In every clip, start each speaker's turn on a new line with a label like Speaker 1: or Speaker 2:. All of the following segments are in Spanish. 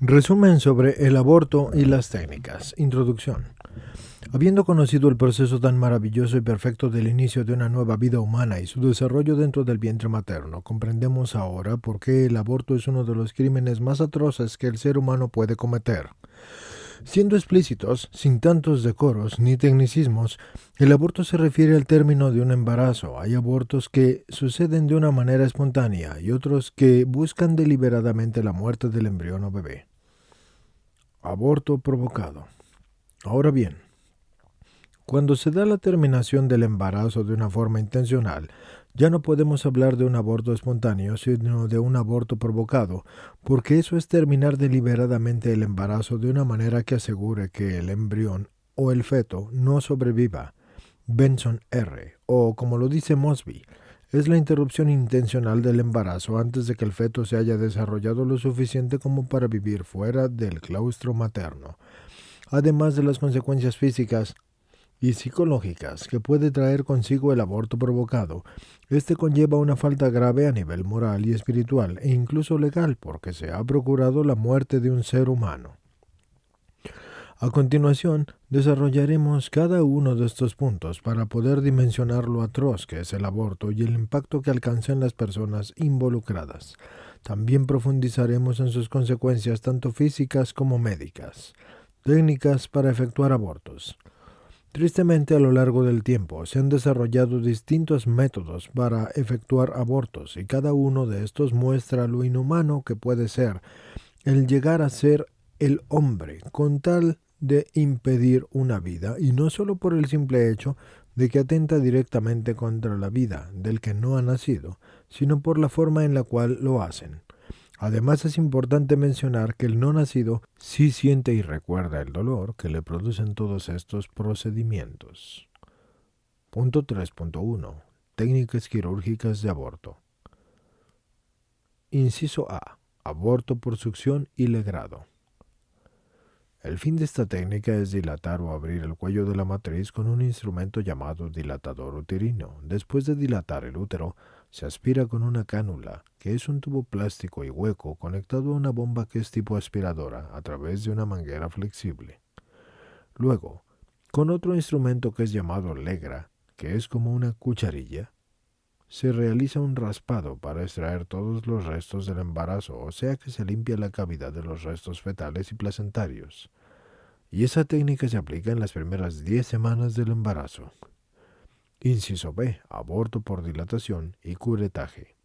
Speaker 1: Resumen sobre el aborto y las técnicas. Introducción. Habiendo conocido el proceso tan maravilloso y perfecto del inicio de una nueva vida humana y su desarrollo dentro del vientre materno, comprendemos ahora por qué el aborto es uno de los crímenes más atroces que el ser humano puede cometer. Siendo explícitos, sin tantos decoros ni tecnicismos, el aborto se refiere al término de un embarazo. Hay abortos que suceden de una manera espontánea y otros que buscan deliberadamente la muerte del embrión o bebé. Aborto provocado. Ahora bien, cuando se da la terminación del embarazo de una forma intencional, ya no podemos hablar de un aborto espontáneo, sino de un aborto provocado, porque eso es terminar deliberadamente el embarazo de una manera que asegure que el embrión o el feto no sobreviva. Benson R., o como lo dice Mosby, es la interrupción intencional del embarazo antes de que el feto se haya desarrollado lo suficiente como para vivir fuera del claustro materno. Además de las consecuencias físicas y psicológicas que puede traer consigo el aborto provocado, este conlleva una falta grave a nivel moral y espiritual e incluso legal porque se ha procurado la muerte de un ser humano. A continuación, desarrollaremos cada uno de estos puntos para poder dimensionar lo atroz que es el aborto y el impacto que alcanza en las personas involucradas. También profundizaremos en sus consecuencias tanto físicas como médicas. Técnicas para efectuar abortos. Tristemente, a lo largo del tiempo se han desarrollado distintos métodos para efectuar abortos y cada uno de estos muestra lo inhumano que puede ser el llegar a ser el hombre con tal de impedir una vida, y no solo por el simple hecho de que atenta directamente contra la vida del que no ha nacido, sino por la forma en la cual lo hacen. Además es importante mencionar que el no nacido sí siente y recuerda el dolor que le producen todos estos procedimientos. Punto 3.1. Técnicas quirúrgicas de aborto. Inciso A. Aborto por succión y legrado. El fin de esta técnica es dilatar o abrir el cuello de la matriz con un instrumento llamado dilatador uterino. Después de dilatar el útero, se aspira con una cánula, que es un tubo plástico y hueco conectado a una bomba que es tipo aspiradora a través de una manguera flexible. Luego, con otro instrumento que es llamado legra, que es como una cucharilla, se realiza un raspado para extraer todos los restos del embarazo, o sea que se limpia la cavidad de los restos fetales y placentarios. Y esa técnica se aplica en las primeras 10 semanas del embarazo. Inciso B. Aborto por dilatación y curetaje.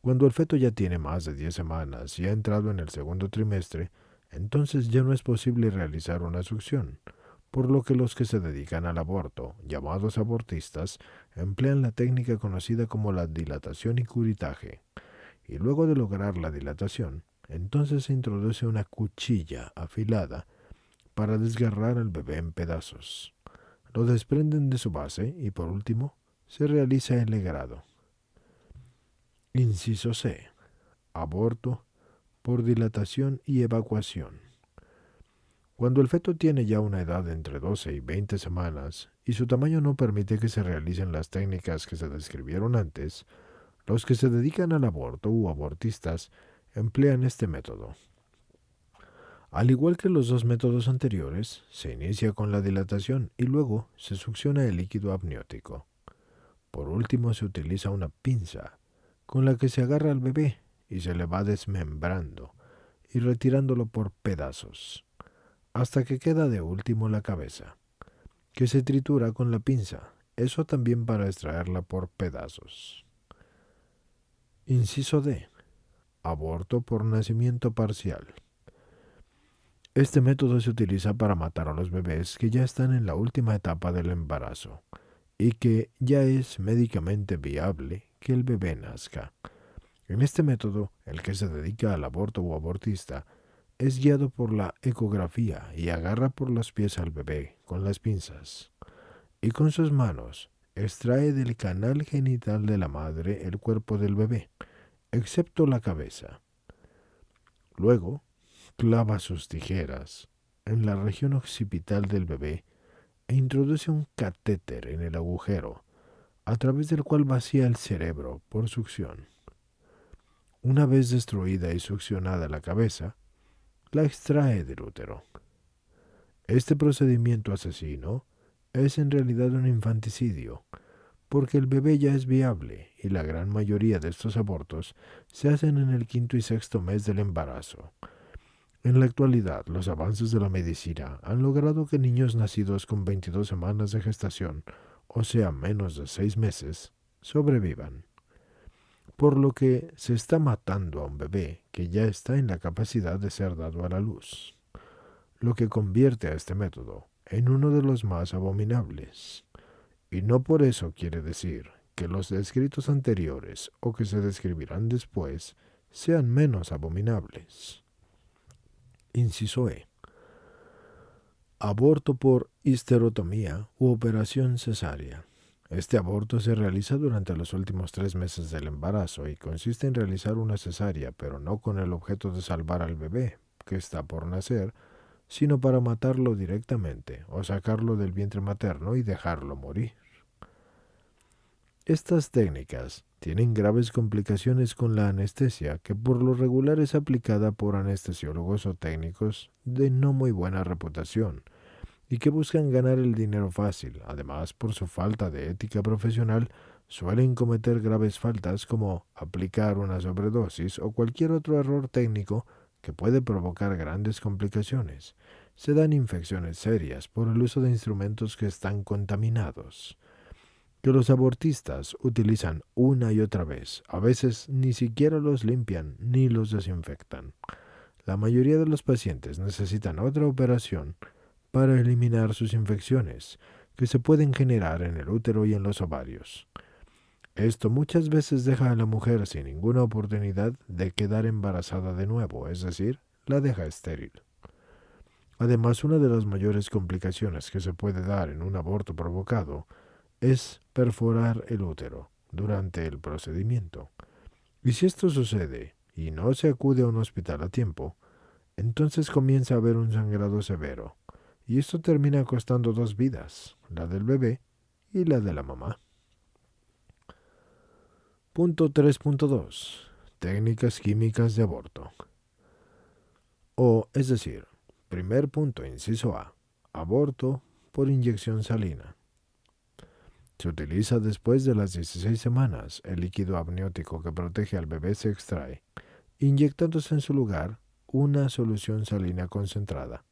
Speaker 1: Cuando el feto ya tiene más de 10 semanas y ha entrado en el segundo trimestre, entonces ya no es posible realizar una succión, por lo que los que se dedican al aborto, llamados abortistas, emplean la técnica conocida como la dilatación y curetaje. Y luego de lograr la dilatación, entonces se introduce una cuchilla afilada para desgarrar al bebé en pedazos. Lo desprenden de su base y por último se realiza el legrado. Inciso C. Aborto por dilatación y evacuación. Cuando el feto tiene ya una edad de entre 12 y 20 semanas y su tamaño no permite que se realicen las técnicas que se describieron antes, los que se dedican al aborto u abortistas emplean este método. Al igual que los dos métodos anteriores, se inicia con la dilatación y luego se succiona el líquido amniótico. Por último, se utiliza una pinza con la que se agarra al bebé y se le va desmembrando y retirándolo por pedazos, hasta que queda de último la cabeza, que se tritura con la pinza, eso también para extraerla por pedazos. Inciso D. Aborto por nacimiento parcial. Este método se utiliza para matar a los bebés que ya están en la última etapa del embarazo y que ya es médicamente viable que el bebé nazca. En este método, el que se dedica al aborto o abortista es guiado por la ecografía y agarra por los pies al bebé con las pinzas y con sus manos extrae del canal genital de la madre el cuerpo del bebé, excepto la cabeza. Luego, clava sus tijeras en la región occipital del bebé e introduce un catéter en el agujero, a través del cual vacía el cerebro por succión. Una vez destruida y succionada la cabeza, la extrae del útero. Este procedimiento asesino es en realidad un infanticidio, porque el bebé ya es viable y la gran mayoría de estos abortos se hacen en el quinto y sexto mes del embarazo. En la actualidad, los avances de la medicina han logrado que niños nacidos con 22 semanas de gestación, o sea, menos de 6 meses, sobrevivan. Por lo que se está matando a un bebé que ya está en la capacidad de ser dado a la luz, lo que convierte a este método en uno de los más abominables. Y no por eso quiere decir que los descritos anteriores o que se describirán después sean menos abominables. Inciso E. Aborto por histerotomía u operación cesárea. Este aborto se realiza durante los últimos 3 meses del embarazo y consiste en realizar una cesárea, pero no con el objeto de salvar al bebé que está por nacer, sino para matarlo directamente o sacarlo del vientre materno y dejarlo morir. Estas técnicas tienen graves complicaciones con la anestesia, que por lo regular es aplicada por anestesiólogos o técnicos de no muy buena reputación y que buscan ganar el dinero fácil. Además, por su falta de ética profesional, suelen cometer graves faltas como aplicar una sobredosis o cualquier otro error técnico que puede provocar grandes complicaciones. Se dan infecciones serias por el uso de instrumentos que están contaminados, que los abortistas utilizan una y otra vez. A veces ni siquiera los limpian ni los desinfectan. La mayoría de los pacientes necesitan otra operación para eliminar sus infecciones que se pueden generar en el útero y en los ovarios. Esto muchas veces deja a la mujer sin ninguna oportunidad de quedar embarazada de nuevo, es decir, la deja estéril. Además, una de las mayores complicaciones que se puede dar en un aborto provocado es perforar el útero durante el procedimiento. Y si esto sucede y no se acude a un hospital a tiempo, entonces comienza a haber un sangrado severo, y esto termina costando 2 vidas, la del bebé y la de la mamá. Punto 3.2. Técnicas químicas de aborto. Es decir, primer punto, inciso A, aborto por inyección salina. Se utiliza después de las 16 semanas. El líquido amniótico que protege al bebé se extrae, inyectándose en su lugar una solución salina concentrada.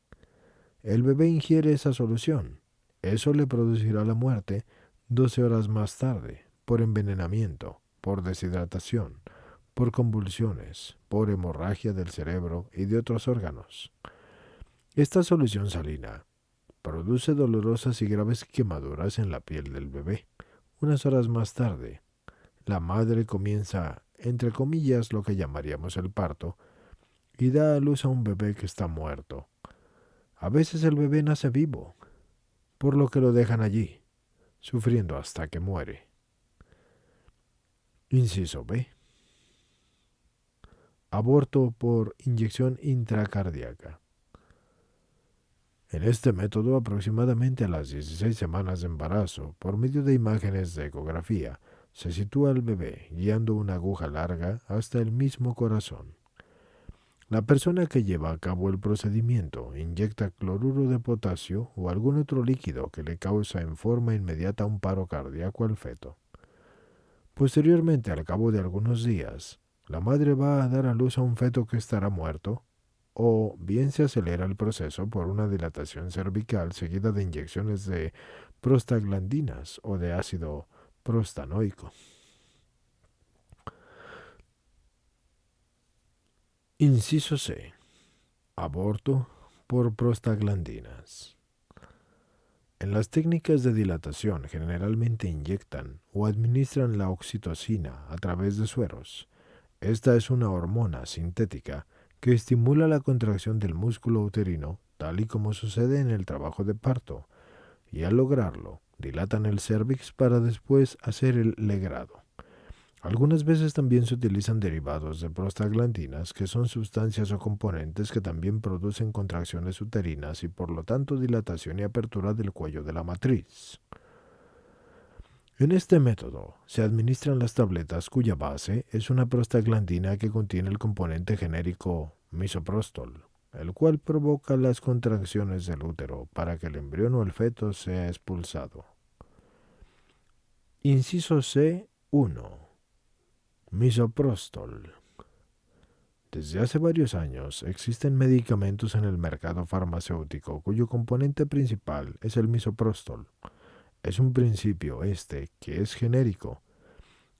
Speaker 1: El bebé ingiere esa solución. Eso le producirá la muerte 12 horas más tarde, por envenenamiento, por deshidratación, por convulsiones, por hemorragia del cerebro y de otros órganos. Esta solución salina produce dolorosas y graves quemaduras en la piel del bebé. Unas horas más tarde, la madre comienza, entre comillas, lo que llamaríamos el parto, y da a luz a un bebé que está muerto. A veces el bebé nace vivo, por lo que lo dejan allí, sufriendo hasta que muere. Inciso B. Aborto por inyección intracardíaca. En este método, aproximadamente a las 16 semanas de embarazo, por medio de imágenes de ecografía, se sitúa al bebé guiando una aguja larga hasta el mismo corazón. La persona que lleva a cabo el procedimiento inyecta cloruro de potasio o algún otro líquido que le causa en forma inmediata un paro cardíaco al feto. Posteriormente, al cabo de algunos días, la madre va a dar a luz a un feto que estará muerto, o bien se acelera el proceso por una dilatación cervical seguida de inyecciones de prostaglandinas o de ácido prostanoico. Inciso C. Aborto por prostaglandinas. En las técnicas de dilatación generalmente inyectan o administran la oxitocina a través de sueros. Esta es una hormona sintética que estimula la contracción del músculo uterino, tal y como sucede en el trabajo de parto, y al lograrlo, dilatan el cérvix para después hacer el legrado. Algunas veces también se utilizan derivados de prostaglandinas, que son sustancias o componentes que también producen contracciones uterinas y por lo tanto dilatación y apertura del cuello de la matriz. En este método se administran las tabletas cuya base es una prostaglandina que contiene el componente genérico misoprostol. el cual provoca las contracciones del útero para que el embrión o el feto sea expulsado. Inciso C1. Misoprostol. Desde hace varios años existen medicamentos en el mercado farmacéutico cuyo componente principal es el misoprostol. Es un principio que es genérico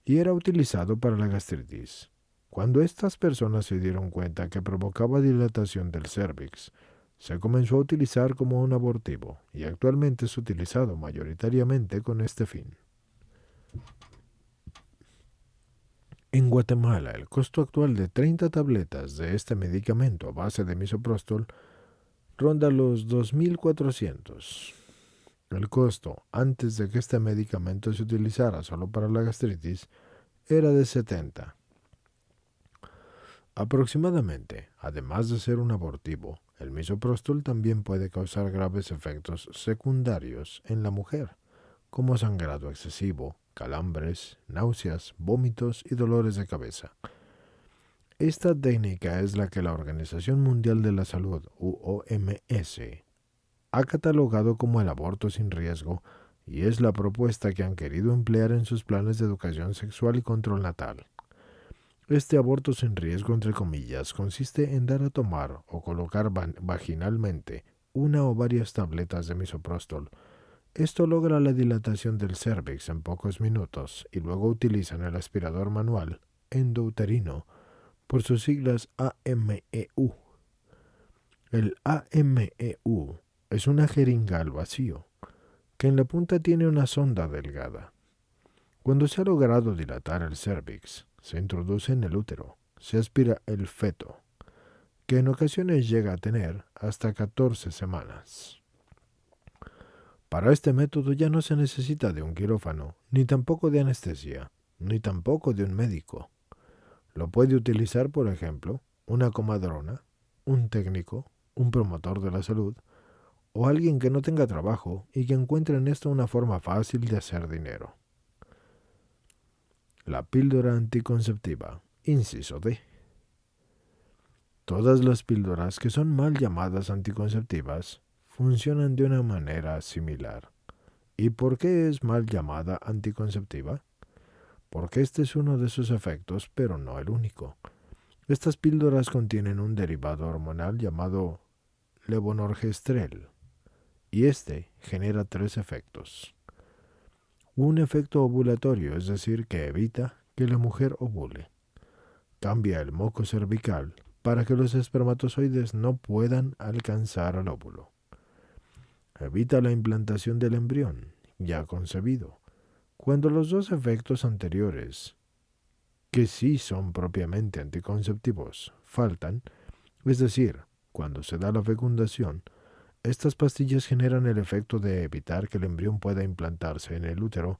Speaker 1: y era utilizado para la gastritis. Cuando estas personas se dieron cuenta que provocaba dilatación del cérvix, se comenzó a utilizar como un abortivo y actualmente es utilizado mayoritariamente con este fin. En Guatemala, el costo actual de 30 tabletas de este medicamento a base de misoprostol ronda los 2.400. El costo, antes de que este medicamento se utilizara solo para la gastritis, era de 70. Aproximadamente, además de ser un abortivo, el misoprostol también puede causar graves efectos secundarios en la mujer, como sangrado excesivo, calambres, náuseas, vómitos y dolores de cabeza. Esta técnica es la que la Organización Mundial de la Salud, OMS, ha catalogado como el aborto sin riesgo y es la propuesta que han querido emplear en sus planes de educación sexual y control natal. Este aborto sin riesgo, entre comillas, consiste en dar a tomar o colocar vaginalmente una o varias tabletas de misoprostol. Esto logra la dilatación del cérvix en pocos minutos y luego utilizan el aspirador manual endouterino, por sus siglas AMEU. El AMEU es una jeringa al vacío, que en la punta tiene una sonda delgada. Cuando se ha logrado dilatar el cérvix, se introduce en el útero, se aspira el feto, que en ocasiones llega a tener hasta 14 semanas. Para este método ya no se necesita de un quirófano, ni tampoco de anestesia, ni tampoco de un médico. Lo puede utilizar, por ejemplo, una comadrona, un técnico, un promotor de la salud, o alguien que no tenga trabajo y que encuentre en esto una forma fácil de hacer dinero. La píldora anticonceptiva, inciso D. Todas las píldoras que son mal llamadas anticonceptivas funcionan de una manera similar. ¿Y por qué es mal llamada anticonceptiva? Porque este es uno de sus efectos, pero no el único. Estas píldoras contienen un derivado hormonal llamado levonorgestrel, y este genera 3 efectos. Un efecto ovulatorio, es decir, que evita que la mujer ovule. Cambia el moco cervical para que los espermatozoides no puedan alcanzar al óvulo. Evita la implantación del embrión ya concebido. Cuando los dos efectos anteriores, que sí son propiamente anticonceptivos, faltan, es decir, cuando se da la fecundación, estas pastillas generan el efecto de evitar que el embrión pueda implantarse en el útero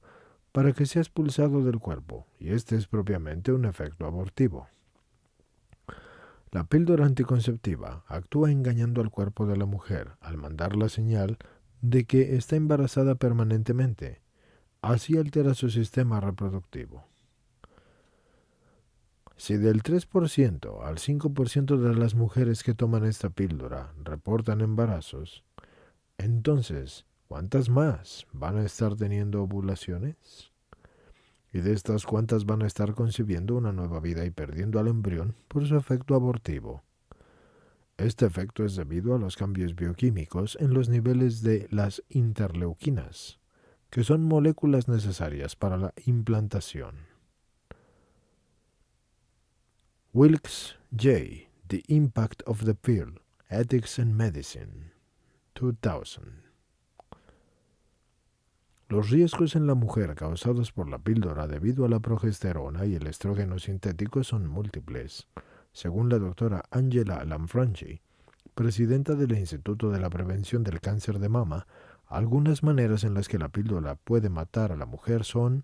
Speaker 1: para que sea expulsado del cuerpo, y este es propiamente un efecto abortivo. La píldora anticonceptiva actúa engañando al cuerpo de la mujer al mandar la señal de que está embarazada permanentemente. Así altera su sistema reproductivo. Si del 3% al 5% de las mujeres que toman esta píldora reportan embarazos, entonces, ¿cuántas más van a estar teniendo ovulaciones? Y de estas, ¿cuántas van a estar concibiendo una nueva vida y perdiendo al embrión por su efecto abortivo? Este efecto es debido a los cambios bioquímicos en los niveles de las interleuquinas, que son moléculas necesarias para la implantación. Wilkes J. The Impact of the Pill, Ethics in Medicine, 2000. Los riesgos en la mujer causados por la píldora debido a la progesterona y el estrógeno sintético son múltiples, según la doctora Angela Lanfranchi, presidenta del Instituto de la Prevención del Cáncer de Mama. Algunas maneras en las que la píldora puede matar a la mujer son: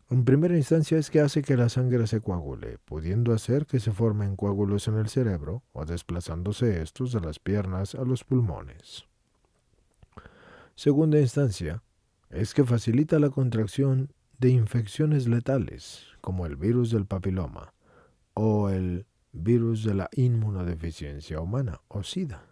Speaker 1: en primera instancia es que hace que la sangre se coagule, pudiendo hacer que se formen coágulos en el cerebro o desplazándose estos de las piernas a los pulmones. Segunda instancia es que facilita la contracción de infecciones letales, como el virus del papiloma o el virus de la inmunodeficiencia humana o SIDA.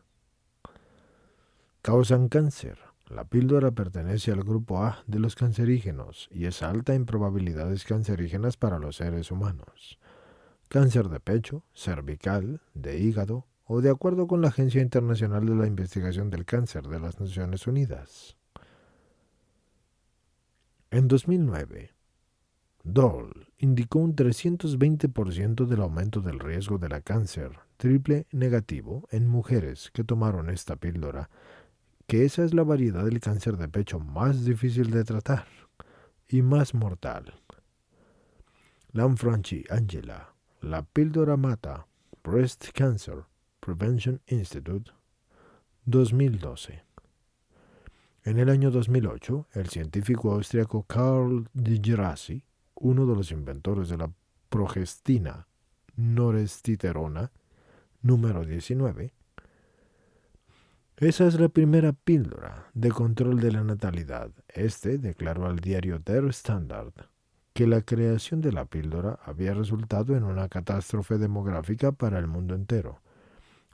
Speaker 1: Causan cáncer. La píldora pertenece al grupo A de los cancerígenos y es alta en probabilidades cancerígenas para los seres humanos. Cáncer de pecho, cervical, de hígado o de acuerdo con la Agencia Internacional de la Investigación del Cáncer de las Naciones Unidas. En 2009, Dole indicó un 320% del aumento del riesgo de la cáncer triple negativo en mujeres que tomaron esta píldora, que esa es la variedad del cáncer de pecho más difícil de tratar y más mortal. Lanfranchi Angela, la píldora mata, Breast Cancer Prevention Institute, 2012. En el año 2008, el científico austriaco Karl de Gerasi, uno de los inventores de la progestina norestiterona número 19, esa es la primera píldora de control de la natalidad. Declaró al diario Der Standard que la creación de la píldora había resultado en una catástrofe demográfica para el mundo entero,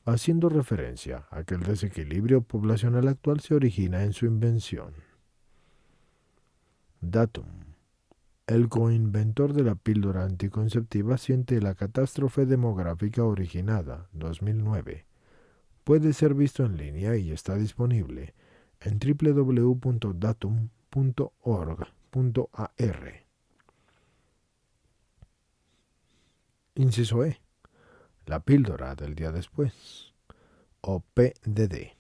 Speaker 1: haciendo referencia a que el desequilibrio poblacional actual se origina en su invención. Datum. El coinventor de la píldora anticonceptiva siente la catástrofe demográfica originada, 2009. Puede ser visto en línea y está disponible en www.datum.org.ar. Inciso E. La píldora del día después, o PDD.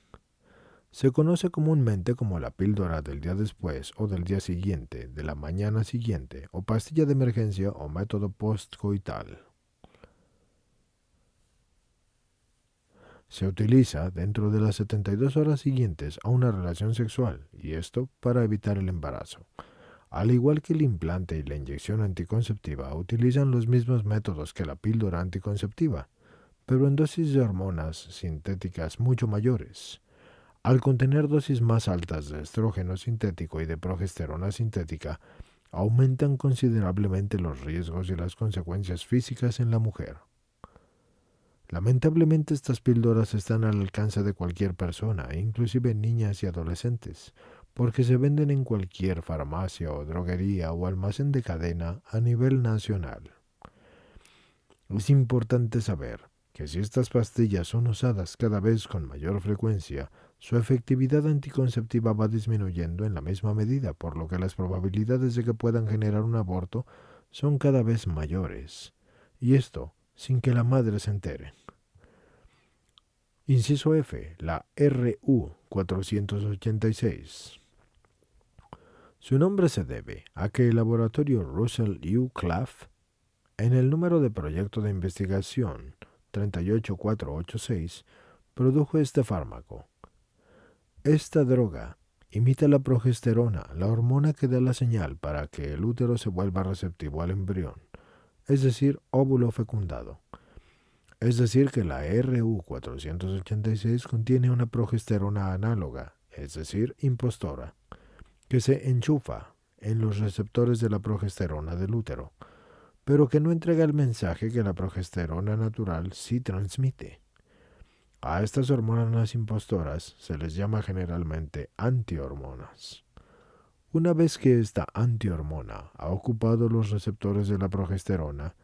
Speaker 1: Se conoce comúnmente como la píldora del día después o del día siguiente, de la mañana siguiente, o pastilla de emergencia o método postcoital. Se utiliza dentro de las 72 horas siguientes a una relación sexual, y esto para evitar el embarazo. Al igual que el implante y la inyección anticonceptiva, utilizan los mismos métodos que la píldora anticonceptiva, pero en dosis de hormonas sintéticas mucho mayores. Al contener dosis más altas de estrógeno sintético y de progesterona sintética, aumentan considerablemente los riesgos y las consecuencias físicas en la mujer. Lamentablemente estas píldoras están al alcance de cualquier persona, inclusive niñas y adolescentes, porque se venden en cualquier farmacia o droguería o almacén de cadena a nivel nacional. Es importante saber que si estas pastillas son usadas cada vez con mayor frecuencia, su efectividad anticonceptiva va disminuyendo en la misma medida, por lo que las probabilidades de que puedan generar un aborto son cada vez mayores, y esto sin que la madre se entere. Inciso F. La RU 486. Su nombre se debe a que el laboratorio Russell U. Claff, en el número de proyecto de investigación 38486, produjo este fármaco. Esta droga imita la progesterona, la hormona que da la señal para que el útero se vuelva receptivo al embrión, es decir, óvulo fecundado. Es decir, que la RU 486 contiene una progesterona análoga, es decir, impostora, que se enchufa en los receptores de la progesterona del útero, pero que no entrega el mensaje que la progesterona natural sí transmite. A estas hormonas impostoras se les llama generalmente antihormonas. Una vez que esta antihormona ha ocupado los receptores de la progesterona,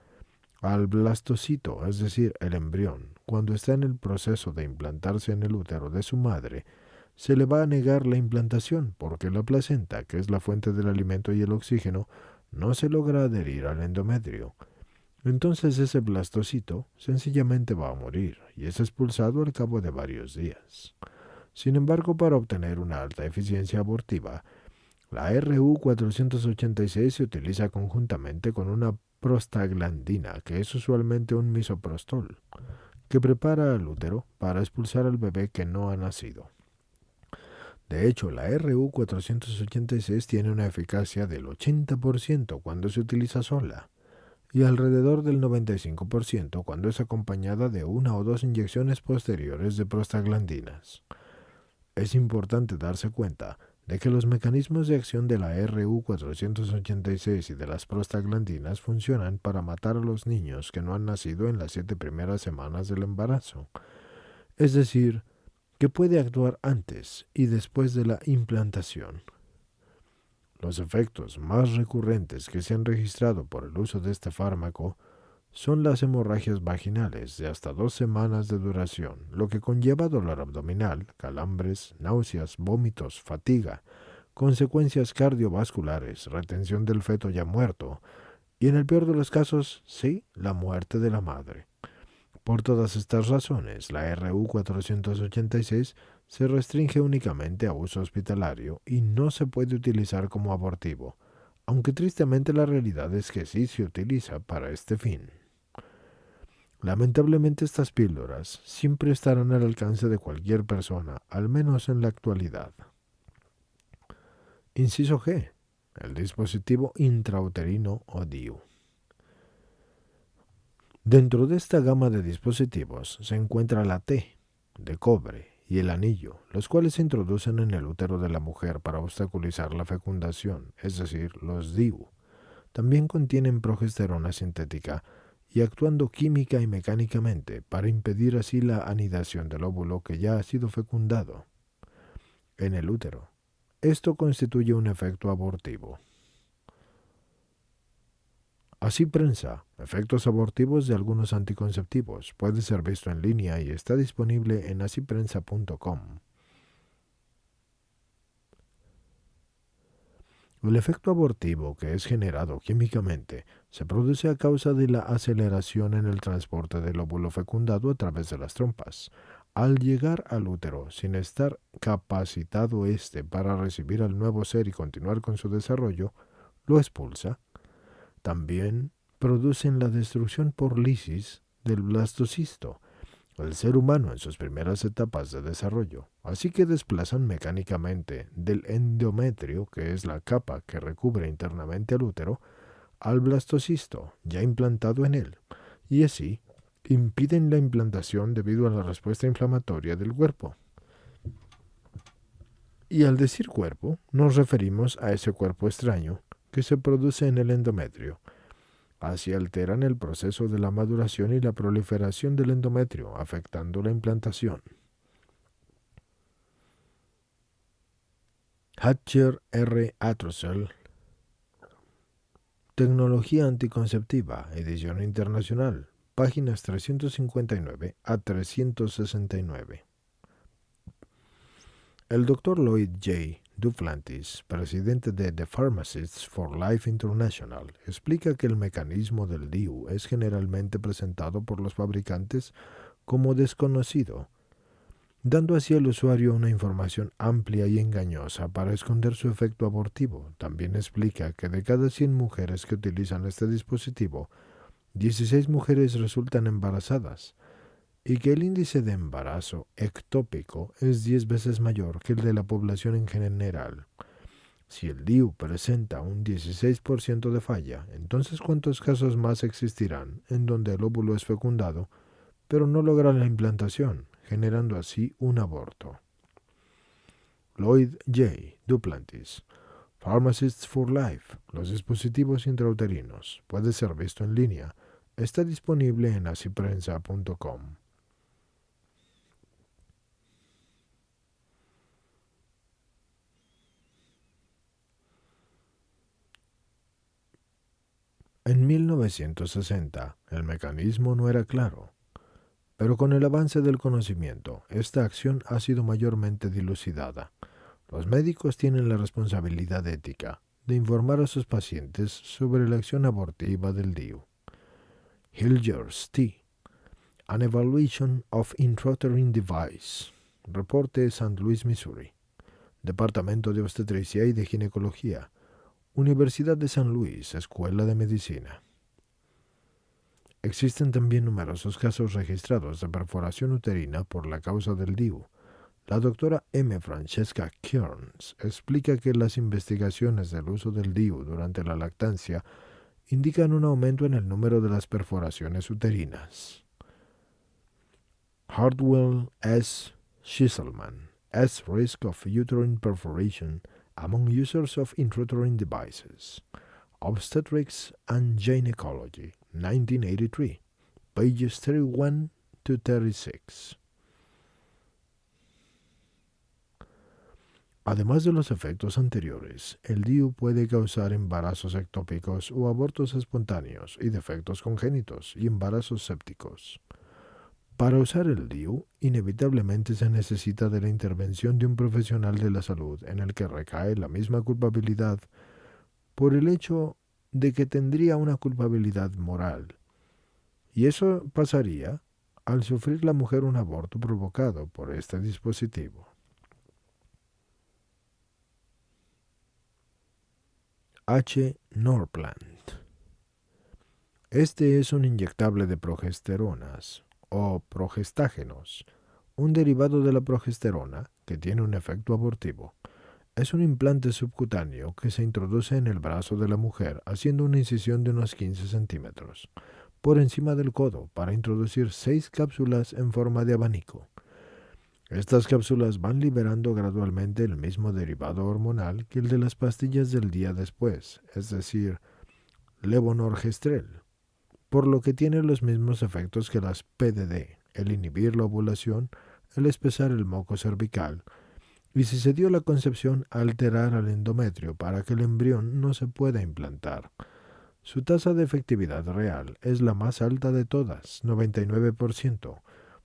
Speaker 1: al blastocito, es decir, el embrión, cuando está en el proceso de implantarse en el útero de su madre, se le va a negar la implantación porque la placenta, que es la fuente del alimento y el oxígeno, no se logra adherir al endometrio. Entonces ese blastocito sencillamente va a morir y es expulsado al cabo de varios días. Sin embargo, para obtener una alta eficiencia abortiva, la RU 486 se utiliza conjuntamente con una prostaglandina, que es usualmente un misoprostol, que prepara al útero para expulsar al bebé que no ha nacido. De hecho, la RU 486 tiene una eficacia del 80% cuando se utiliza sola, y alrededor del 95% cuando es acompañada de 1 o 2 inyecciones posteriores de prostaglandinas. Es importante darse cuenta de que los mecanismos de acción de la RU486 y de las prostaglandinas funcionan para matar a los niños que no han nacido en las 7 primeras semanas del embarazo. Es decir, que puede actuar antes y después de la implantación. Los efectos más recurrentes que se han registrado por el uso de este fármaco son las hemorragias vaginales de hasta 2 semanas de duración, lo que conlleva dolor abdominal, calambres, náuseas, vómitos, fatiga, consecuencias cardiovasculares, retención del feto ya muerto y, en el peor de los casos, sí, la muerte de la madre. Por todas estas razones, la RU486 se restringe únicamente a uso hospitalario y no se puede utilizar como abortivo, aunque tristemente la realidad es que sí se utiliza para este fin. Lamentablemente estas píldoras siempre estarán al alcance de cualquier persona, al menos en la actualidad. Inciso G. El dispositivo intrauterino o DIU. Dentro de esta gama de dispositivos se encuentra la T, de cobre, y el anillo, los cuales se introducen en el útero de la mujer para obstaculizar la fecundación, es decir, los DIU. También contienen progesterona sintética y actuando química y mecánicamente para impedir así la anidación del óvulo que ya ha sido fecundado en el útero. Esto constituye un efecto abortivo. Así prensa, efectos abortivos de algunos anticonceptivos, puede ser visto en línea y está disponible en asiprensa.com. El efecto abortivo, que es generado químicamente, se produce a causa de la aceleración en el transporte del óvulo fecundado a través de las trompas. Al llegar al útero, sin estar capacitado éste para recibir al nuevo ser y continuar con su desarrollo, lo expulsa. También producen la destrucción por lisis del blastocisto, el ser humano en sus primeras etapas de desarrollo, así que desplazan mecánicamente del endometrio, que es la capa que recubre internamente al útero, al blastocisto ya implantado en él, y así impiden la implantación debido a la respuesta inflamatoria del cuerpo. Y al decir cuerpo, nos referimos a ese cuerpo extraño que se produce en el endometrio. Así alteran el proceso de la maduración y la proliferación del endometrio, afectando la implantación. Hatcher R. Atrosel, Tecnología anticonceptiva, edición internacional, páginas 359 a 369. El Dr. Lloyd J. Duplantis, presidente de The Pharmacists for Life International, explica que el mecanismo del DIU es generalmente presentado por los fabricantes como desconocido, dando así al usuario una información amplia y engañosa para esconder su efecto abortivo. También explica que de cada 100 mujeres que utilizan este dispositivo, 16 mujeres resultan embarazadas, y que el índice de embarazo ectópico es 10 veces mayor que el de la población en general. Si el DIU presenta un 16% de falla, entonces ¿cuántos casos más existirán en donde el óvulo es fecundado, pero no logra la implantación, generando así un aborto? Lloyd J. Duplantis, Pharmacists for Life, los dispositivos intrauterinos, puede ser visto en línea, está disponible en asiprensa.com. En 1960, el mecanismo no era claro, pero con el avance del conocimiento, esta acción ha sido mayormente dilucidada. Los médicos tienen la responsabilidad ética de informar a sus pacientes sobre la acción abortiva del DIU. Hilgers T. An Evaluation of Intrauterine Device. Reporte St. Louis, Missouri. Departamento de Obstetricia y de Ginecología. Universidad de San Luis, Escuela de Medicina. Existen también numerosos casos registrados de perforación uterina por la causa del DIU. La doctora M. Francesca Kearns explica que las investigaciones del uso del DIU durante la lactancia indican un aumento en el número de las perforaciones uterinas. Hardwell S. Schisselman, S. Risk of Uterine Perforation Among Users of Intrauterine Devices, Obstetrics and Gynecology, 1983, pages 31 to 36. Además de los efectos anteriores, el DIU puede causar embarazos ectópicos o abortos espontáneos y defectos congénitos y embarazos sépticos. Para usar el DIU, inevitablemente se necesita de la intervención de un profesional de la salud en el que recae la misma culpabilidad por el hecho de que tendría una culpabilidad moral. Y eso pasaría al sufrir la mujer un aborto provocado por este dispositivo. Norplant. Este es un inyectable de progesteronas o progestágenos, un derivado de la progesterona que tiene un efecto abortivo. Es un implante subcutáneo que se introduce en el brazo de la mujer haciendo una incisión de unos 15 centímetros por encima del codo para introducir 6 cápsulas en forma de abanico. Estas cápsulas van liberando gradualmente el mismo derivado hormonal que el de las pastillas del día después, es decir, levonorgestrel, por lo que tiene los mismos efectos que las PDD, el inhibir la ovulación, el espesar el moco cervical, y si se dio la concepción, alterar al endometrio para que el embrión no se pueda implantar. Su tasa de efectividad real es la más alta de todas, 99%,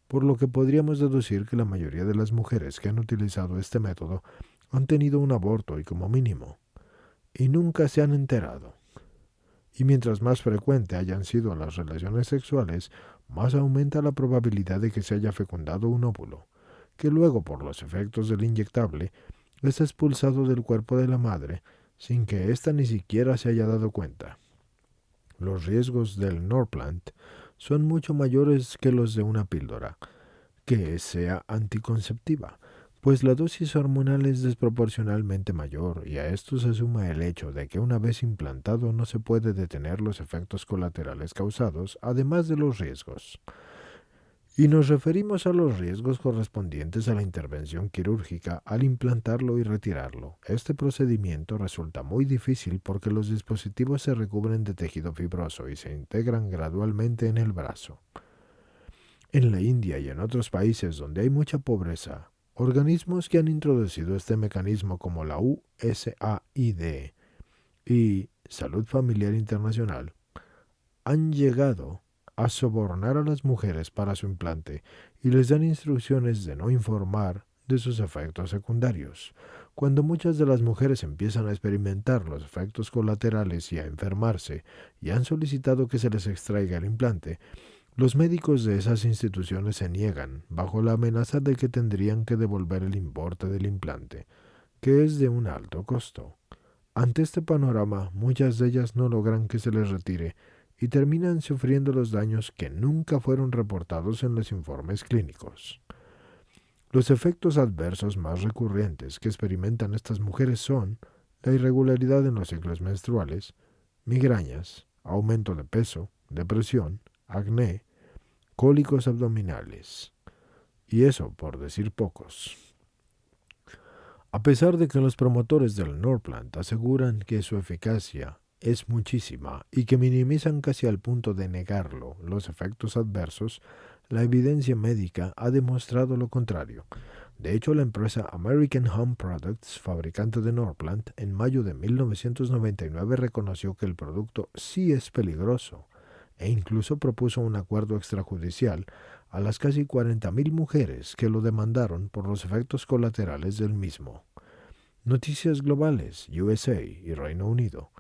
Speaker 1: por lo que podríamos deducir que la mayoría de las mujeres que han utilizado este método han tenido un aborto y como mínimo, y nunca se han enterado. Y mientras más frecuente hayan sido las relaciones sexuales, más aumenta la probabilidad de que se haya fecundado un óvulo, que luego por los efectos del inyectable es expulsado del cuerpo de la madre sin que ésta ni siquiera se haya dado cuenta. Los riesgos del Norplant son mucho mayores que los de una píldora, que sea anticonceptiva, pues la dosis hormonal es desproporcionalmente mayor y a esto se suma el hecho de que una vez implantado no se puede detener los efectos colaterales causados, además de los riesgos. Y nos referimos a los riesgos correspondientes a la intervención quirúrgica al implantarlo y retirarlo. Este procedimiento resulta muy difícil porque los dispositivos se recubren de tejido fibroso y se integran gradualmente en el brazo. En la India y en otros países donde hay mucha pobreza, organismos que han introducido este mecanismo como la USAID y Salud Familiar Internacional han llegado a sobornar a las mujeres para su implante y les dan instrucciones de no informar de sus efectos secundarios. Cuando muchas de las mujeres empiezan a experimentar los efectos colaterales y a enfermarse y han solicitado que se les extraiga el implante, los médicos de esas instituciones se niegan bajo la amenaza de que tendrían que devolver el importe del implante, que es de un alto costo. Ante este panorama, muchas de ellas no logran que se les retire y terminan sufriendo los daños que nunca fueron reportados en los informes clínicos. Los efectos adversos más recurrentes que experimentan estas mujeres son la irregularidad en los ciclos menstruales, migrañas, aumento de peso, depresión, acné, cólicos abdominales. Y eso por decir pocos. A pesar de que los promotores del Norplant aseguran que su eficacia es muchísima y que minimizan casi al punto de negarlo los efectos adversos, la evidencia médica ha demostrado lo contrario. De hecho, la empresa American Home Products, fabricante de Norplant, en mayo de 1999 reconoció que el producto sí es peligroso e incluso propuso un acuerdo extrajudicial a las casi 40,000 mujeres que lo demandaron por los efectos colaterales del mismo. Noticias Globales, USA y Reino Unido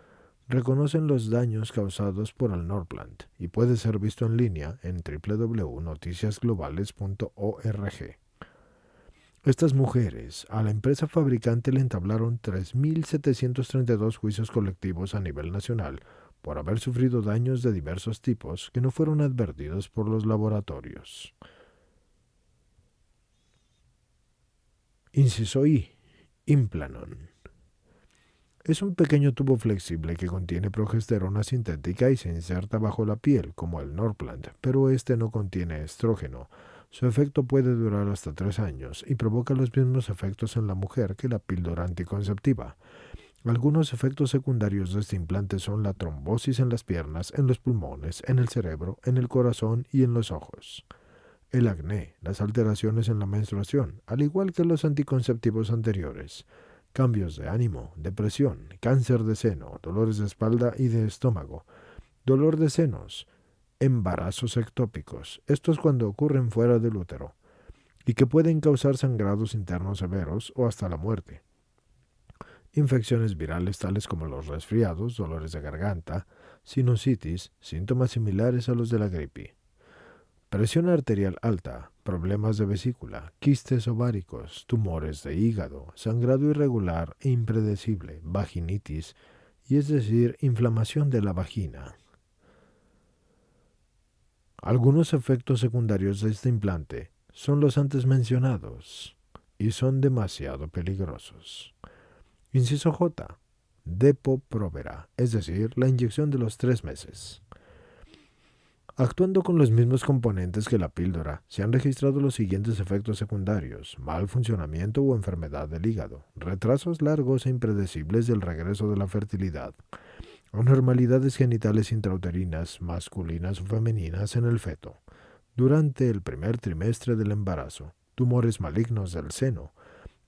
Speaker 1: reconocen los daños causados por el Norplant y puede ser visto en línea en www.noticiasglobales.org. Estas mujeres a la empresa fabricante le entablaron 3.732 juicios colectivos a nivel nacional por haber sufrido daños de diversos tipos que no fueron advertidos por los laboratorios. Inciso I. Implanon. Es un pequeño tubo flexible que contiene progesterona sintética y se inserta bajo la piel, como el Norplant, pero este no contiene estrógeno, Su efecto puede durar hasta 3 años y provoca los mismos efectos en la mujer que la píldora anticonceptiva. Algunos efectos secundarios de este implante son la trombosis en las piernas, en los pulmones, en el cerebro, en el corazón y en los ojos. El acné, las alteraciones en la menstruación, al igual que los anticonceptivos anteriores, cambios de ánimo, depresión, cáncer de seno, dolores de espalda y de estómago, dolor de senos, embarazos ectópicos, estos cuando ocurren fuera del útero, y que pueden causar sangrados internos severos o hasta la muerte. Infecciones virales tales como los resfriados, dolores de garganta, sinusitis, síntomas similares a los de la gripe. Presión arterial alta, problemas de vesícula, quistes ováricos, tumores de hígado, sangrado irregular e impredecible, vaginitis, y es decir, inflamación de la vagina. Algunos efectos secundarios de este implante son los antes mencionados y son demasiado peligrosos. Inciso J. Depo-Provera, es decir, la inyección de los 3 meses. Actuando con los mismos componentes que la píldora, se han registrado los siguientes efectos secundarios: mal funcionamiento o enfermedad del hígado, retrasos largos e impredecibles del regreso de la fertilidad, anormalidades genitales intrauterinas, masculinas o femeninas en el feto, durante el primer trimestre del embarazo, tumores malignos del seno,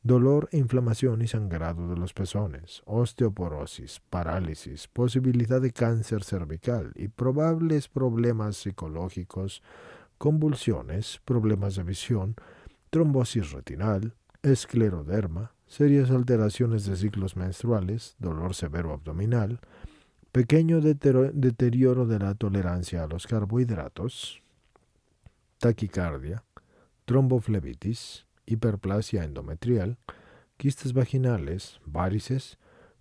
Speaker 1: dolor e inflamación y sangrado de los pezones, osteoporosis, parálisis, posibilidad de cáncer cervical y probables problemas psicológicos, convulsiones, problemas de visión, trombosis retinal, escleroderma, serias alteraciones de ciclos menstruales, dolor severo abdominal, pequeño deterioro de la tolerancia a los carbohidratos, taquicardia, tromboflebitis, hiperplasia endometrial, quistes vaginales, varices,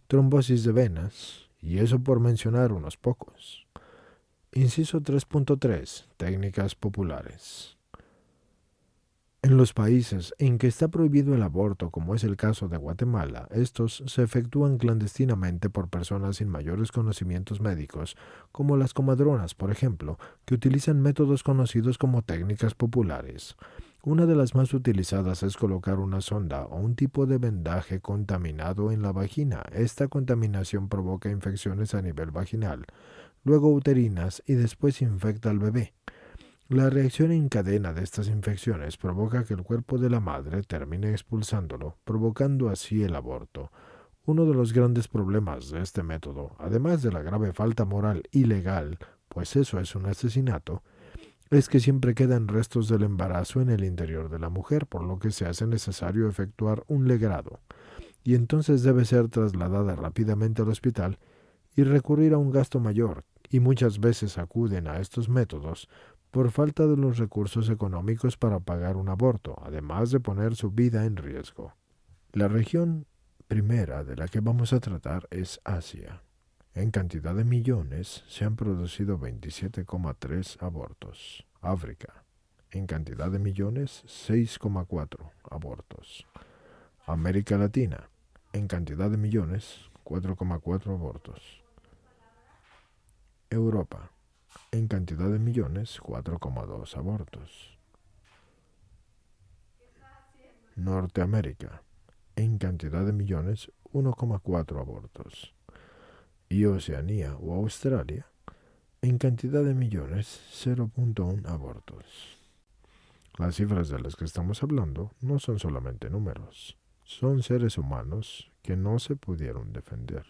Speaker 1: trombosis de venas, y eso por mencionar unos pocos. Inciso 3.3. Técnicas populares. En los países en que está prohibido el aborto, como es el caso de Guatemala, estos se efectúan clandestinamente por personas sin mayores conocimientos médicos, como las comadronas, por ejemplo, que utilizan métodos conocidos como técnicas populares. Una de las más utilizadas es colocar una sonda o un tipo de vendaje contaminado en la vagina. Esta contaminación provoca infecciones a nivel vaginal, luego uterinas y después infecta al bebé. La reacción en cadena de estas infecciones provoca que el cuerpo de la madre termine expulsándolo, provocando así el aborto. Uno de los grandes problemas de este método, además de la grave falta moral y legal, pues eso es un asesinato, es que siempre quedan restos del embarazo en el interior de la mujer, por lo que se hace necesario efectuar un legrado, y entonces debe ser trasladada rápidamente al hospital y recurrir a un gasto mayor, y muchas veces acuden a estos métodos por falta de los recursos económicos para pagar un aborto, además de poner su vida en riesgo. La región primera de la que vamos a tratar es Asia. En cantidad de millones se han producido 27,3 abortos. África. En cantidad de millones, 6,4 abortos. América Latina. En cantidad de millones, 4,4 abortos. Europa. En cantidad de millones, 4,2 abortos. Norteamérica. En cantidad de millones, 1,4 abortos. Y Oceanía o Australia, en cantidad de millones, 0,1 abortos. Las cifras de las que estamos hablando no son solamente números, son seres humanos que no se pudieron defender.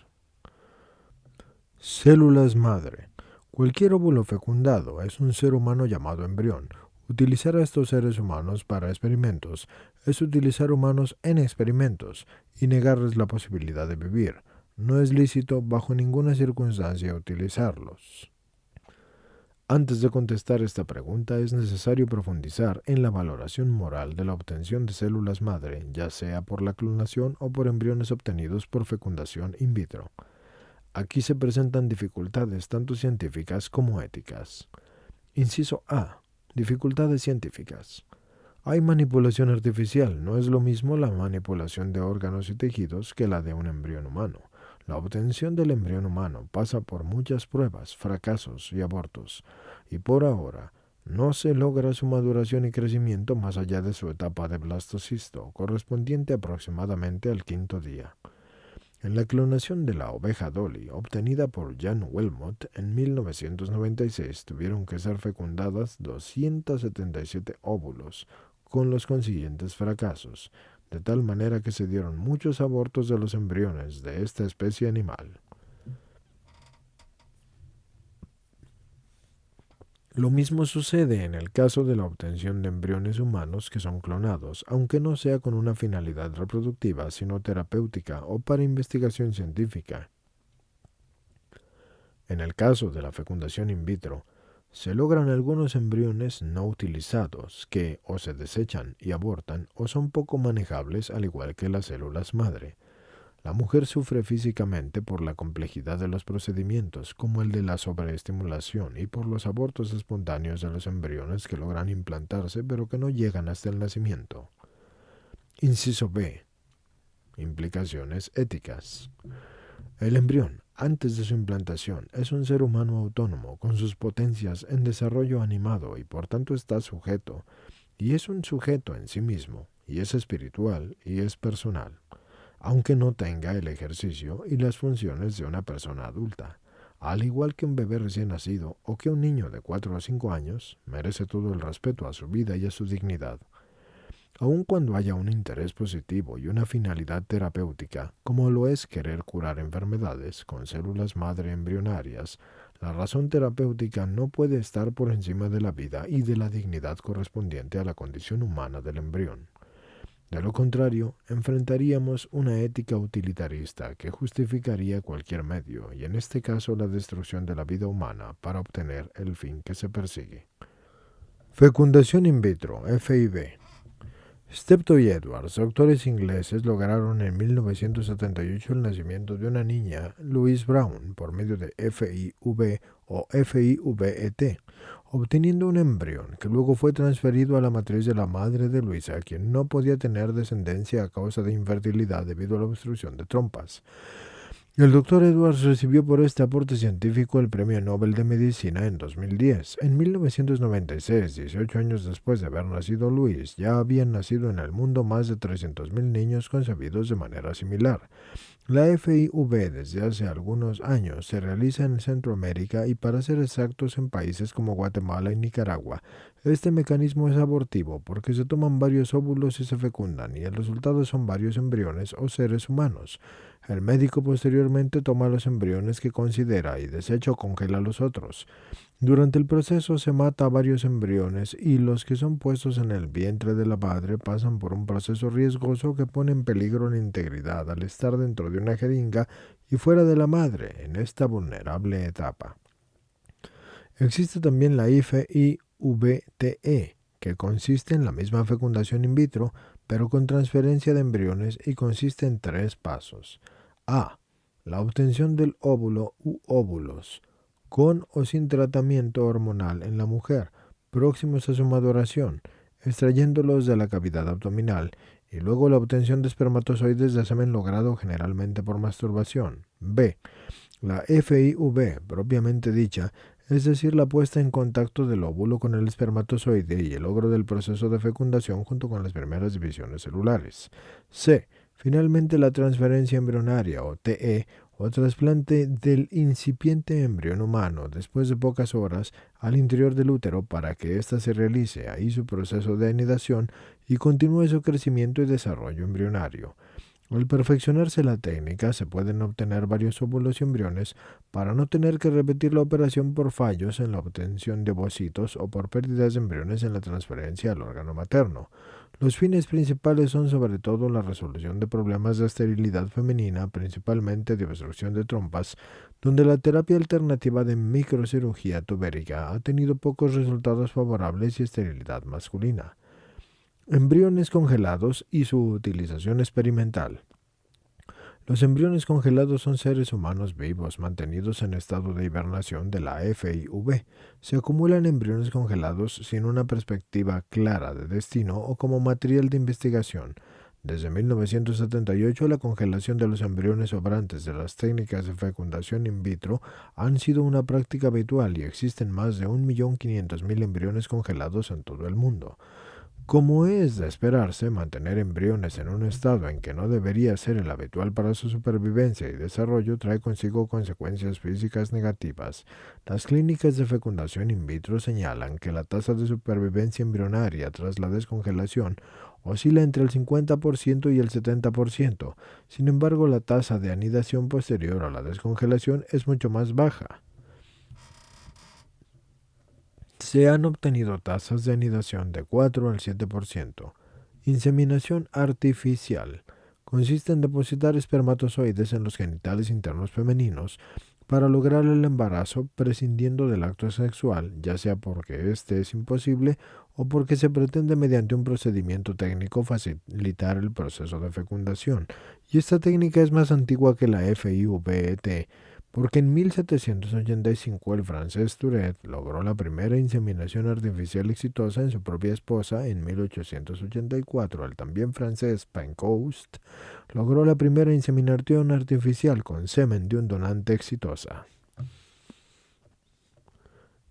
Speaker 1: Células madre. Cualquier óvulo fecundado es un ser humano llamado embrión. Utilizar a estos seres humanos para experimentos es utilizar humanos en experimentos y negarles la posibilidad de vivir. No es lícito bajo ninguna circunstancia utilizarlos. Antes de contestar esta pregunta es necesario profundizar en la valoración moral de la obtención de células madre, ya sea por la clonación o por embriones obtenidos por fecundación in vitro. Aquí se presentan dificultades tanto científicas como éticas. Inciso A. Dificultades científicas. Hay manipulación artificial. No es lo mismo la manipulación de órganos y tejidos que la de un embrión humano. La obtención del embrión humano pasa por muchas pruebas, fracasos y abortos, y por ahora No se logra su maduración y crecimiento más allá de su etapa de blastocisto, correspondiente aproximadamente al quinto día. En la clonación de la oveja Dolly, obtenida por Jan Wilmot en 1996, tuvieron que ser fecundadas 277 óvulos, con los consiguientes fracasos, de tal manera que se dieron muchos abortos de los embriones de esta especie animal. Lo mismo sucede en el caso de la obtención de embriones humanos que son clonados, aunque no sea con una finalidad reproductiva, sino terapéutica o para investigación científica. En el caso de la fecundación in vitro, se logran algunos embriones no utilizados que o se desechan y abortan o son poco manejables al igual que las células madre. La mujer sufre físicamente por la complejidad de los procedimientos, como el de la sobreestimulación, y por los abortos espontáneos de los embriones que logran implantarse pero que no llegan hasta el nacimiento. Inciso B. Implicaciones éticas. El embrión, antes de su implantación, es un ser humano autónomo, con sus potencias en desarrollo animado y por tanto está sujeto, y es un sujeto en sí mismo, y es espiritual y es personal, aunque no tenga el ejercicio y las funciones de una persona adulta. Al igual que un bebé recién nacido o que un niño de 4 o 5 años, merece todo el respeto a su vida y a su dignidad. Aun cuando haya un interés positivo y una finalidad terapéutica, como lo es querer curar enfermedades con células madre embrionarias, la razón terapéutica no puede estar por encima de la vida y de la dignidad correspondiente a la condición humana del embrión. De lo contrario, enfrentaríamos una ética utilitarista que justificaría cualquier medio, y en este caso la destrucción de la vida humana para obtener el fin que se persigue. Fecundación in vitro, FIV. Steptoe y Edwards, doctores ingleses, lograron en 1978 el nacimiento de una niña, Louise Brown, por medio de FIV o FIVET, obteniendo un embrión que luego fue transferido a la matriz de la madre de Luisa, quien no podía tener descendencia a causa de infertilidad debido a la obstrucción de trompas. El Dr. Edwards recibió por este aporte científico el Premio Nobel de Medicina en 2010. En 1996, 18 años después de haber nacido Luis, ya habían nacido en el mundo más de 300.000 niños concebidos de manera similar. La FIV desde hace algunos años se realiza en Centroamérica y, para ser exactos, en países como Guatemala y Nicaragua. Este mecanismo es abortivo porque se toman varios óvulos y se fecundan, y el resultado son varios embriones o seres humanos. El médico posteriormente toma los embriones que considera y desecha o congela los otros. Durante el proceso se mata a varios embriones y los que son puestos en el vientre de la madre pasan por un proceso riesgoso que pone en peligro la integridad al estar dentro de una jeringa y fuera de la madre en esta vulnerable etapa. Existe también la FIVTE, que consiste en la misma fecundación in vitro, pero con transferencia de embriones, y consiste en 3 pasos. A. La obtención del óvulo u óvulos, con o sin tratamiento hormonal en la mujer, próximos a su maduración, extrayéndolos de la cavidad abdominal, y luego la obtención de espermatozoides de semen logrado generalmente por masturbación. B. La FIV, propiamente dicha, es decir, la puesta en contacto del óvulo con el espermatozoide y el logro del proceso de fecundación junto con las primeras divisiones celulares. C. Finalmente, la transferencia embrionaria, o TE, o trasplante del incipiente embrión humano después de pocas horas al interior del útero para que ésta se realice ahí su proceso de anidación y continúe su crecimiento y desarrollo embrionario. Al perfeccionarse la técnica, se pueden obtener varios óvulos y embriones para no tener que repetir la operación por fallos en la obtención de ovocitos o por pérdidas de embriones en la transferencia al órgano materno. Los fines principales son sobre todo la resolución de problemas de esterilidad femenina, principalmente de obstrucción de trompas, donde la terapia alternativa de microcirugía tubérica ha tenido pocos resultados favorables, y esterilidad masculina. Embriones congelados y su utilización experimental. Los embriones congelados son seres humanos vivos mantenidos en estado de hibernación de la FIV. Se acumulan embriones congelados sin una perspectiva clara de destino o como material de investigación. Desde 1978, la congelación de los embriones sobrantes de las técnicas de fecundación in vitro han sido una práctica habitual y existen más de 1.500.000 embriones congelados en todo el mundo. Como es de esperarse, mantener embriones en un estado en que no debería ser el habitual para su supervivencia y desarrollo trae consigo consecuencias físicas negativas. Las clínicas de fecundación in vitro señalan que la tasa de supervivencia embrionaria tras la descongelación oscila entre el 50% y el 70%. Sin embargo, la tasa de anidación posterior a la descongelación es mucho más baja. Se han obtenido tasas de anidación de 4 al 7%. Inseminación artificial. Consiste en depositar espermatozoides en los genitales internos femeninos para lograr el embarazo prescindiendo del acto sexual, ya sea porque este es imposible o porque se pretende mediante un procedimiento técnico facilitar el proceso de fecundación. Y esta técnica es más antigua que la FIVET, porque en 1785 el francés Tourette logró la primera inseminación artificial exitosa en su propia esposa. En 1884 el también francés Pancoast logró la primera inseminación artificial con semen de un donante exitosa.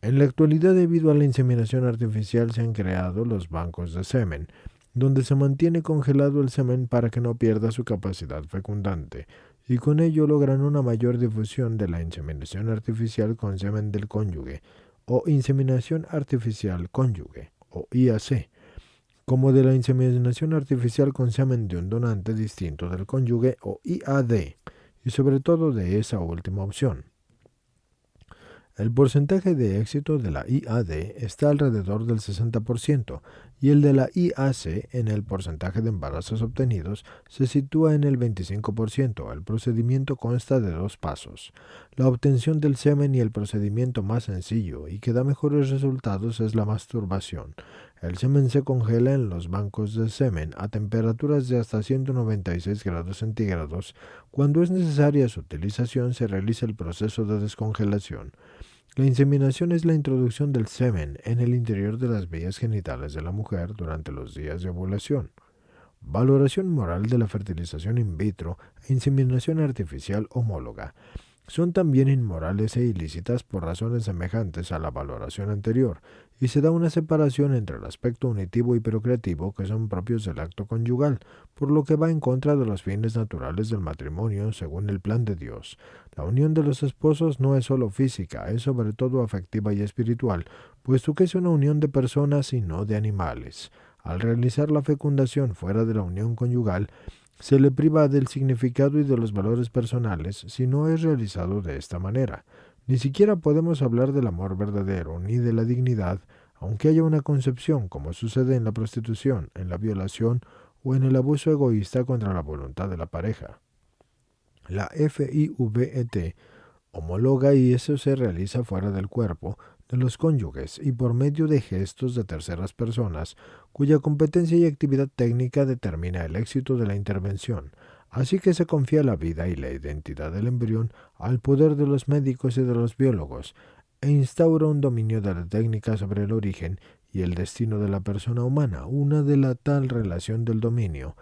Speaker 1: En la actualidad, debido a la inseminación artificial, se han creado los bancos de semen, donde se mantiene congelado el semen para que no pierda su capacidad fecundante, y con ello logran una mayor difusión de la inseminación artificial con semen del cónyuge, o inseminación artificial cónyuge, o IAC, como de la inseminación artificial con semen de un donante distinto del cónyuge, o IAD, y sobre todo de esa última opción. El porcentaje de éxito de la IAD está alrededor del 60% y el de la IAC, en el porcentaje de embarazos obtenidos, se sitúa en el 25%. El procedimiento consta de 2 pasos. La obtención del semen y el procedimiento más sencillo y que da mejores resultados es la masturbación. El semen se congela en los bancos de semen a temperaturas de hasta 196 grados centígrados. Cuando es necesaria su utilización, se realiza el proceso de descongelación. La inseminación es la introducción del semen en el interior de las vías genitales de la mujer durante los días de ovulación. Valoración moral de la fertilización in vitro e inseminación artificial homóloga. Son también inmorales e ilícitas por razones semejantes a la valoración anterior, y se da una separación entre el aspecto unitivo y procreativo que son propios del acto conyugal, por lo que va en contra de los fines naturales del matrimonio según el plan de Dios. La unión de los esposos no es solo física, es sobre todo afectiva y espiritual, puesto que es una unión de personas y no de animales. Al realizar la fecundación fuera de la unión conyugal, se le priva del significado y de los valores personales si no es realizado de esta manera. Ni siquiera podemos hablar del amor verdadero ni de la dignidad, aunque haya una concepción, como sucede en la prostitución, en la violación o en el abuso egoísta contra la voluntad de la pareja. La FIVET homologa y eso se realiza fuera del cuerpo de los cónyuges y por medio de gestos de terceras personas, cuya competencia y actividad técnica determina el éxito de la intervención. Así que se confía la vida y la identidad del embrión al poder de los médicos y de los biólogos, e instaura un dominio de la técnica sobre el origen y el destino de la persona humana. Una de la tal relación del dominio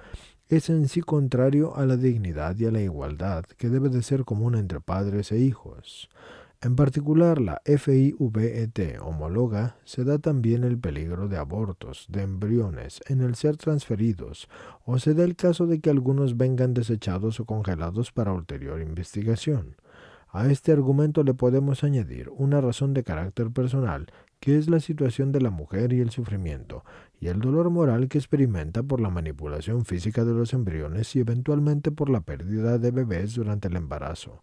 Speaker 1: es en sí contrario a la dignidad y a la igualdad que debe de ser común entre padres e hijos. En particular, la FIVET homóloga se da también el peligro de abortos de embriones en el ser transferidos, o se da el caso de que algunos vengan desechados o congelados para ulterior investigación. A este argumento le podemos añadir una razón de carácter personal, que es la situación de la mujer y el sufrimiento, y el dolor moral que experimenta por la manipulación física de los embriones y eventualmente por la pérdida de bebés durante el embarazo.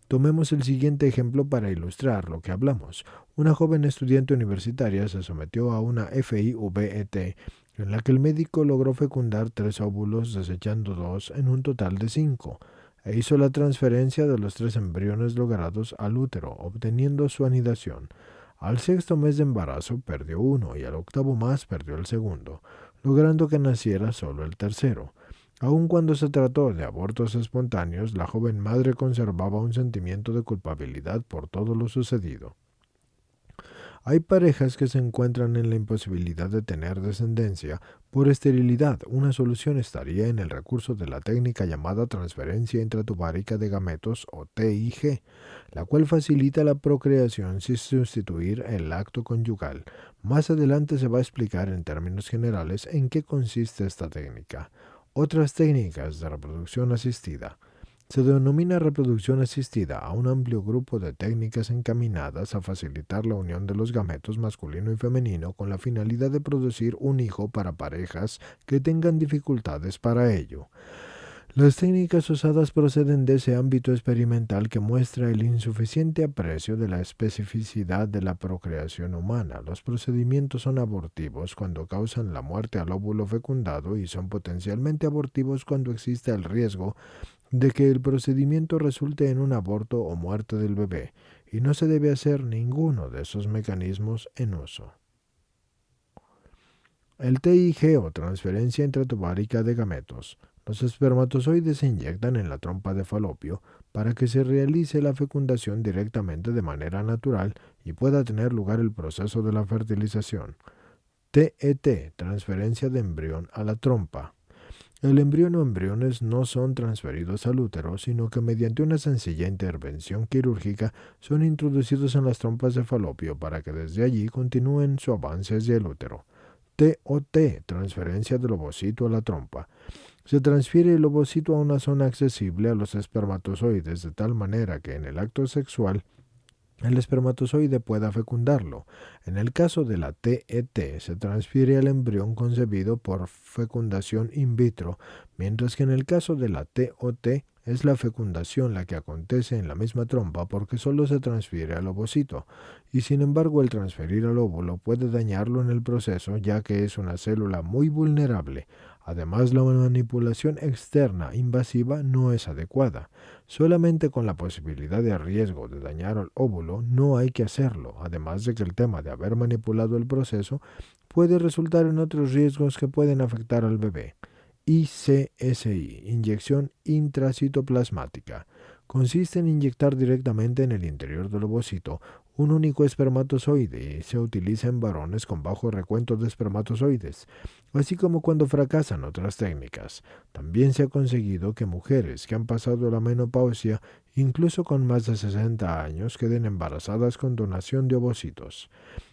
Speaker 1: Tomemos el siguiente ejemplo para ilustrar lo que hablamos. Una joven estudiante universitaria se sometió a una FIVET en la que el médico logró fecundar 3 óvulos desechando 2 en un total de 5, e hizo la transferencia de los 3 embriones logrados al útero, obteniendo su anidación. Al 6º mes de embarazo perdió uno y al 8º más perdió el segundo, logrando que naciera solo el tercero. Aun cuando se trató de abortos espontáneos, la joven madre conservaba un sentimiento de culpabilidad por todo lo sucedido. Hay parejas que se encuentran en la imposibilidad de tener descendencia por esterilidad. Una solución estaría en el recurso de la técnica llamada transferencia intratubárica de gametos o TIG, la cual facilita la procreación sin sustituir el acto conyugal. Más adelante se va a explicar en términos generales en qué consiste esta técnica. Otras técnicas de reproducción asistida. Se denomina reproducción asistida a un amplio grupo de técnicas encaminadas a facilitar la unión de los gametos masculino y femenino con la finalidad de producir un hijo para parejas que tengan dificultades para ello. Las técnicas usadas proceden de ese ámbito experimental que muestra el insuficiente aprecio de la especificidad de la procreación humana. Los procedimientos son abortivos cuando causan la muerte al óvulo fecundado y son potencialmente abortivos cuando existe el riesgo de que el procedimiento resulte en un aborto o muerte del bebé, y no se debe hacer ninguno de esos mecanismos en uso. El TIG o transferencia intratubárica de gametos. Los espermatozoides se inyectan en la trompa de Falopio para que se realice la fecundación directamente de manera natural y pueda tener lugar el proceso de la fertilización. TET, transferencia de embrión a la trompa. El embrión o embriones no son transferidos al útero, sino que mediante una sencilla intervención quirúrgica son introducidos en las trompas de Falopio para que desde allí continúen su avance hacia el útero. TOT, transferencia del ovocito a la trompa. Se transfiere el ovocito a una zona accesible a los espermatozoides de tal manera que en el acto sexual el espermatozoide pueda fecundarlo. En el caso de la TET, se transfiere al embrión concebido por fecundación in vitro, mientras que en el caso de la TOT es la fecundación la que acontece en la misma trompa porque solo se transfiere al ovocito, y sin embargo el transferir al óvulo puede dañarlo en el proceso ya que es una célula muy vulnerable. Además, la manipulación externa invasiva no es adecuada. Solamente con la posibilidad de riesgo de dañar al óvulo no hay que hacerlo, además de que el tema de haber manipulado el proceso puede resultar en otros riesgos que pueden afectar al bebé. ICSI, inyección intracitoplasmática. Consiste en inyectar directamente en el interior del ovocito un único espermatozoide y se utiliza en varones con bajo recuento de espermatozoides, así como cuando fracasan otras técnicas. También se ha conseguido que mujeres que han pasado la menopausia, incluso con más de 60 años, queden embarazadas con donación de ovocitos.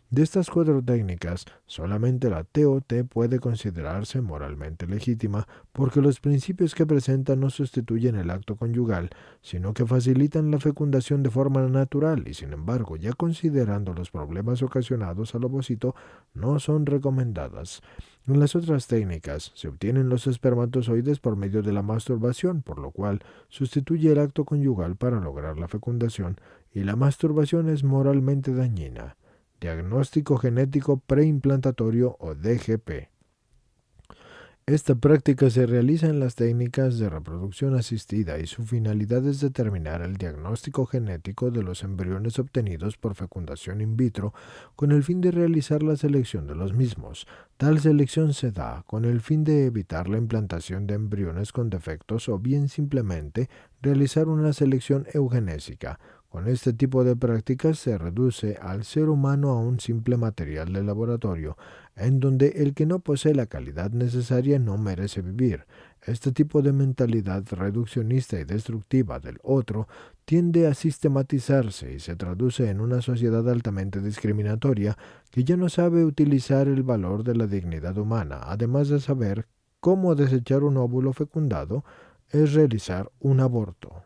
Speaker 1: De estas 4 técnicas, solamente la TOT puede considerarse moralmente legítima porque los principios que presenta no sustituyen el acto conyugal, sino que facilitan la fecundación de forma natural y, sin embargo, ya considerando los problemas ocasionados al ovocito, no son recomendadas. En las otras técnicas, se obtienen los espermatozoides por medio de la masturbación, por lo cual sustituye el acto conyugal para lograr la fecundación, y la masturbación es moralmente dañina. Diagnóstico genético preimplantatorio o DGP. Esta práctica se realiza en las técnicas de reproducción asistida y su finalidad es determinar el diagnóstico genético de los embriones obtenidos por fecundación in vitro con el fin de realizar la selección de los mismos. Tal selección se da con el fin de evitar la implantación de embriones con defectos o bien simplemente realizar una selección eugenésica. Con este tipo de prácticas se reduce al ser humano a un simple material de laboratorio, en donde el que no posee la calidad necesaria no merece vivir. Este tipo de mentalidad reduccionista y destructiva del otro tiende a sistematizarse y se traduce en una sociedad altamente discriminatoria que ya no sabe utilizar el valor de la dignidad humana, además de saber cómo desechar un óvulo fecundado es realizar un aborto.